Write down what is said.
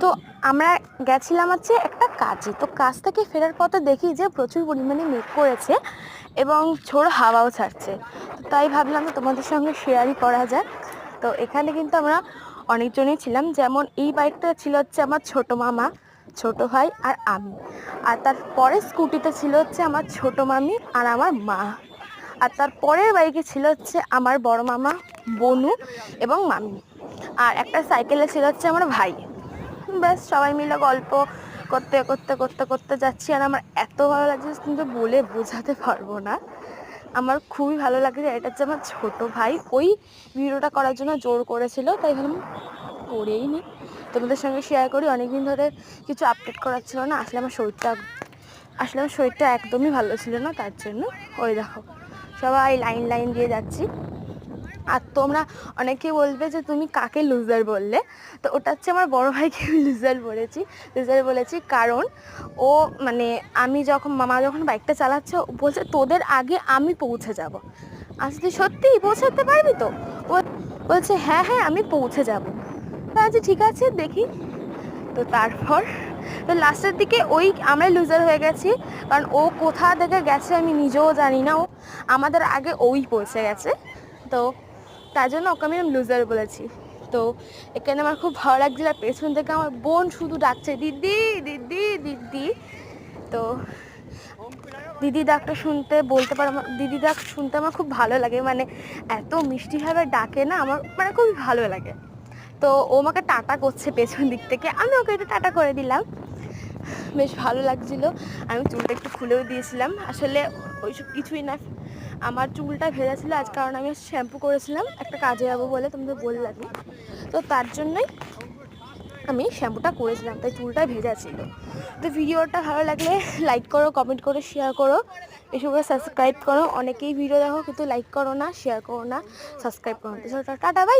তো আমরা গেছিলাম হচ্ছে একটা কাজে। তো কাজ থেকে ফেরার পথে দেখি যে প্রচুর পরিমাণে মেঘ করেছে এবং ঝোড়ো হাওয়াও ছাড়ছে। তো তাই ভাবলাম যে তোমাদের সঙ্গে শেয়ারই করা যাক। তো এখানে কিন্তু আমরা অনেকজনই ছিলাম, যেমন এই বাইকটা ছিল হচ্ছে আমার ছোট মামা, ছোট ভাই আর আমি। আর তারপরে স্কুটিতে ছিল হচ্ছে আমার ছোট মামি আর আমার মা। আর তার পরের বাইকে ছিল হচ্ছে আমার বড় মামা, বনু এবং মামি। আর একটা সাইকেলে ছিল হচ্ছে আমার ভাই। ব্যাস সবাই মিলে গল্প করতে করতে করতে করতে যাচ্ছি। আর আমার এত ভালো লাগছে কিন্তু বলে বোঝাতে পারবো না। আমার খুবই ভালো লাগে যে এটা হচ্ছে আমার ছোটো ভাই, ওই ভিডিওটা করার জন্য জোর করেছিল, তাই ভাবলাম করেই নি, তোমাদের সঙ্গে শেয়ার করি। অনেকদিন ধরে কিছু আপডেট করার ছিল না, আসলে আমার শরীরটা একদমই ভালো ছিল না, তার জন্য। ওই দেখো সবাই লাইন লাইন দিয়ে যাচ্ছি। আর তোমরা অনেকেই বলবে যে তুমি কাকে লুজার বললে, তো ওটা হচ্ছে আমার বড় ভাইকে আমি লুজার বলেছি কারণ ও মানে মামা যখন বাইকটা চালাচ্ছে ও বলছে তোদের আগে আমি পৌঁছে যাব। আজকে সত্যিই পৌঁছাতে পারবি তো? ও বলছে হ্যাঁ হ্যাঁ আমি পৌঁছে যাব। তা আচ্ছা ঠিক আছে দেখি। তো তারপর তো লাস্টের দিকে আমরা লুজার হয়ে গেছি, কারণ ও কোথা থেকে গেছে আমি নিজেও জানি না, ও আমাদের আগে পৌঁছে গেছে। তো তার জন্য ওকে আমি লুজার বলেছি। তো এখানে আমার খুব ভালো লাগছিল, পেছন থেকে আমার বোন শুধু ডাকছে দিদি দিদি দিদি। তো দিদি ডাকটা শুনতে বলতে পারো, দিদি ডাক শুনতে আমার খুব ভালো লাগে, মানে এত মিষ্টিভাবে ডাকে না, আমার মানে খুবই ভালো লাগে। তো ও আমাকে টাটা করছে পেছন দিক থেকে, আমি ওকে একটু টাটা করে দিলাম, বেশ ভালো লাগছিলো। আমি চুলটা একটু খুলেও দিয়েছিলাম, আসলে ওইসব কিছুই না, আমার চুলটা ভেজা ছিল আজ, কারণ আমি শ্যাম্পু করেছিলাম একটা কাজে যাবো বলে, তোমাদের বললাম। তো তার জন্যই আমি শ্যাম্পুটা করেছিলাম, তাই চুলটা ভেজা ছিল। তো ভিডিওটা ভালো লাগলে লাইক করো, কমেন্ট করো, শেয়ার করো, বেশি করে সাবস্ক্রাইব করো। অনেকেই ভিডিও দেখো কিন্তু লাইক করো না, শেয়ার করো না, সাবস্ক্রাইব করো না। তো টাটা, বাই।